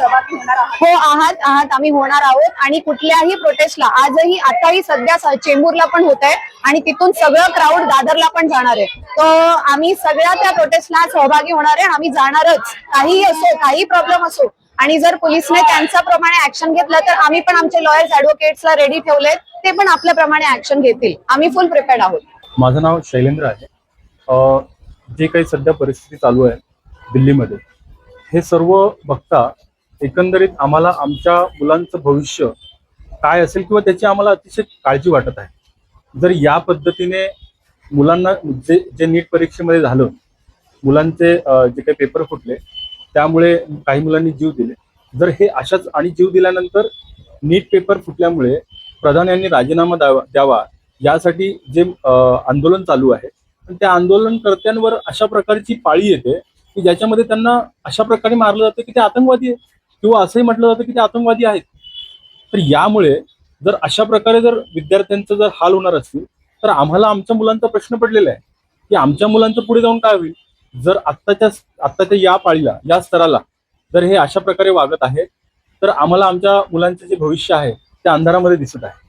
सहभागी होणार आहात? हो, आहात आम्ही होणार आहोत. आणि कुठल्याही प्रोटेस्टला आजही आताही सध्या चेंबूरला पण होत आहे आणि तिथून सगळं क्राऊड दादरला पण जाणार आहे. तर आम्ही सगळ्या त्या प्रोटेस्टला सहभागी होणार आहे. आम्ही जाणारच, काही असो, काही प्रॉब्लेम असो. आणि जर पोलिसने त्यांच्या प्रमाणे ऍक्शन घेतलं तर आम्ही पण आमचे लॉयर्स ऍडव्होकेट्सला रेडी ठेवलेत, ते पण आपल्याप्रमाणे ऍक्शन घेतील. आम्ही फुल प्रिपेअर्ड आहोत. माझं नाव शैलेंद्र आहे. जे काही सध्या परिस्थिती चालू आहे दिल्लीमध्ये, हे सर्व बघता एकंदरीत आम्हाला आमच्या मुलांचं भविष्य काय असेल किंवा त्याची आम्हाला अतिशय काळजी वाटत आहे. जर या पद्धतीने मुलांना जे नीट परीक्षेमध्ये झालं, मुलांचे जे काही पेपर फुटले, त्यामुळे काही मुलांनी जीव दिले. जर हे अशाच आणि जीव दिल्यानंतर नीट पेपर फुटल्यामुळे प्रधान यांनी राजीनामा द्यावा यासाठी जे आंदोलन चालू आहे, त्या आंदोलनकर्त्यांवर अशा प्रकारची पाळी येते की ज्याच्यामध्ये त्यांना अशा प्रकारे मारलं जातं की ते आतंकवादी आहे, किंवा असंही म्हटलं जातं की ते आतंकवादी आहेत. तर यामुळे जर अशा प्रकारे जर विद्यार्थ्यांचं जर हाल होणार असतील तर आम्हाला आमच्या मुलांचा प्रश्न पडलेला आहे की आमच्या मुलांचं पुढे जाऊन काय होईल. जर आत्ताच्या या पाळीला, या स्तराला जर हे अशा प्रकारे वागत आहे तर आम्हाला आमच्या मुलांचे जे भविष्य आहे ते अंधारामध्ये दिसत आहे.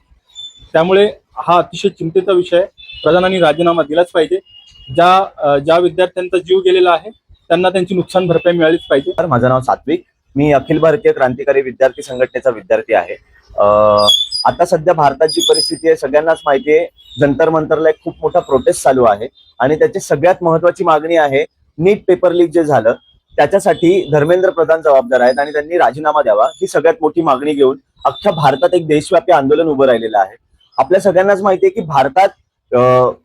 त्यामुळे हा अतिशय चिंतेचा विषय आहे. प्रधानांनी राजीनामा दिलाच पाहिजे. ज्या विद्यार्थ्यांचा जीव गेलेला आहे त्यांना त्यांची नुकसान भरपाई मिळालीच पाहिजे. तर माझं नाव सात्विक, मी अखिल भारतीय क्रांतिकारी विद्यार्थी संघटनेचा विद्यार्थी आहे. आता सध्या भारतात जी परिस्थिती आहे सगळ्यांनाच माहिती आहे. जंतर मंतरला एक खूप मोठा प्रोटेस्ट चालू आहे आणि त्याची सगळ्यात महत्वाची मागणी आहे नीट पेपर लीक जे झालं त्याच्यासाठी धर्मेंद्र प्रधान जबाबदार आहेत आणि त्यांनी राजीनामा द्यावा, ही सगळ्यात मोठी मागणी घेऊन अख्ख्या भारतात एक देशव्यापी आंदोलन उभं राहिलेलं आहे. आपल्या सगळ्यांनाच माहिती आहे की भारतात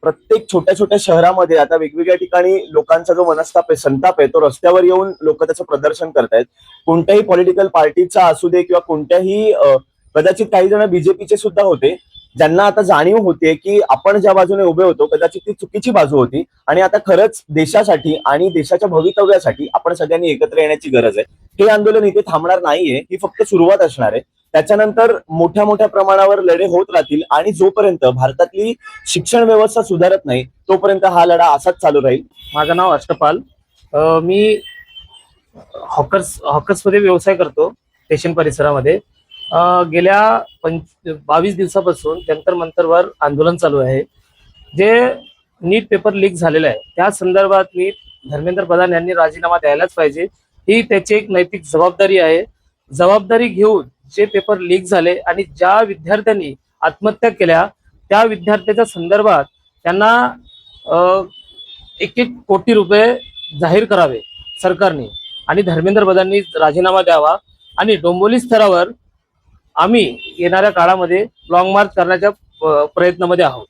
प्रत्येक छोट्या छोट्या शहरामध्ये आता वेगवेगळ्या ठिकाणी लोकांचा जो मनस्ताप आहे, संताप आहे, तो रस्त्यावर येऊन लोक त्याचं प्रदर्शन करतायत. कोणत्याही पॉलिटिकल पार्टीचा असू दे किंवा कोणत्याही, कदाचित काही जण बीजेपीचे सुद्धा होते, ज्यांना आता जाणीव होते की आपण ज्या बाजूने उभे होतो कदाचित ती चुकीची बाजू होती आणि आता खरंच देशासाठी आणि देशाच्या भवितव्यासाठी आपण सगळ्यांनी एकत्र येण्याची गरज आहे. हे आंदोलन इथे थांबणार नाहीये, ही फक्त सुरुवात असणार आहे. त्याच्यानंतर मोठ्या मोठ्या प्रमाणावर लढे होत राहतील आणि जोपर्यंत भारतातली शिक्षण व्यवस्था सुधारत नाही तोपर्यंत हा लढा असाच चालू राहील. माझं नाव अष्टपाल, मी हॉकर्समध्ये व्यवसाय करतो स्टेशन परिसरामध्ये. गेल्या 22 दिवसापासून जंतर मंतरवर आंदोलन चालू आहे. जे नीट पेपर लीक झालेलं आहे त्या संदर्भात मी धर्मेंद्र प्रधान यांनी राजीनामा द्यायलाच पाहिजे, ही त्याची एक नैतिक जबाबदारी आहे. जबाबदारी घेऊन जे पेपर लीक झाले आणि ज्या विद्यार्थ्यांनी आत्महत्या केल्या त्या विद्यार्थ्याच्या संदर्भात त्यांना 1-1 कोटी रुपये जाहीर करावे सरकारने आणि धर्मेंद्र प्रधाननी राजीनामा द्यावा. आणि डोंबिवली स्तरावर आम्ही येणाऱ्या काळामध्ये लॉंग मार्च करण्याच्या प्रयत्नामध्ये आहोत.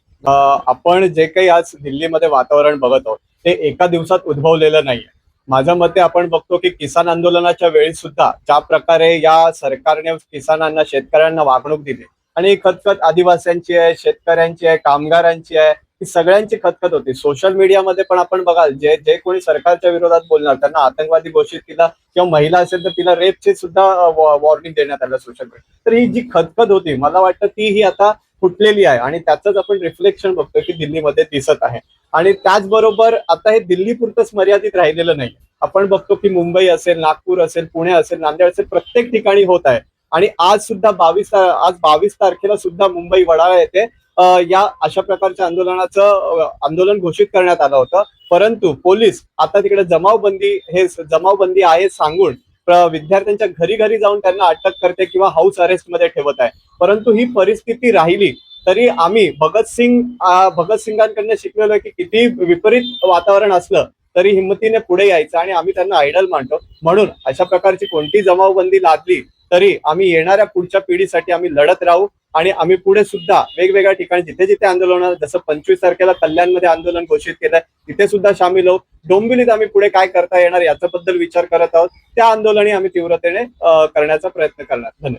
आपण जे काही आज दिल्लीमध्ये वातावरण बघत आहोत ते एका दिवसात उद्भवलेलं नाहीये. माझ्या मते आपण बघतो की किसान आंदोलनाच्या वेळी सुद्धा ज्या प्रकारे या सरकारने किसानांना, शेतकऱ्यांना वागणूक दिली आणि खतखत आदिवासींची आहे, शेतकऱ्यांची आहे, कामगारांची आहे, ही सगळ्यांची खतखत होती. सोशल मीडियामध्ये पण आपण बघाल जे कोणी सरकारच्या विरोधात बोलणार त्यांना आतंकवादी घोषित केला, किंवा महिला असेल तर तिला रेपची सुद्धा वॉर्निंग देण्यात आलं सोशल मीडिया. तर ही जी खतखत होती मला वाटतं ही आता फुटलेली आहे आणि त्याचंच आपण रिफ्लेक्शन बघतोय की दिल्लीमध्ये दिसत आहे. आणि त्याचबरोबर आता हे दिल्ली पुरतच मर्यादित राहिलेलं नाही. आपण बघतो की मुंबई असेल, नागपूर असेल, पुणे असेल, नांदेड असेल, प्रत्येक ठिकाणी होत आहे. आणि आज 22 तारखेला सुद्धा मुंबई वडाळा येथे या अशा प्रकारच्या आंदोलन घोषित करण्यात आलं होतं. परंतु पोलीस आता तिकडे जमावबंदी आहे सांगून विद्यार्थ्यांच्या घरी घरी जाऊन त्यांना अटक करते किंवा हाऊस अरेस्ट मध्ये ठेवत आहे. परंतु ही परिस्थिती राहिली तरी आम्ही भगतसिंगांकडनं शिकलेलो आहे की किती विपरीत वातावरण असलं तरी हिंमतीने पुढे यायचं आणि आम्ही त्यांना आयडल मानतो. म्हणून अशा प्रकारची कोणती जमावबंदी लादली तरी आम्ही येणाऱ्या पुढच्या पिढीसाठी आम्ही लढत राहू आणि आम्ही पुढे सुद्धा वेगवेगळ्या ठिकाणी जिथे जिथे आंदोलन, जसं 25 तारखेला कल्याणमध्ये आंदोलन घोषित केलंय तिथे सुद्धा सामील होऊ. डोंबिवलीत आम्ही पुढे काय करता येणार याच्याबद्दल विचार करत आहोत. त्या आंदोलने आम्ही तीव्रतेने करण्याचा प्रयत्न करणार. धन्यवाद.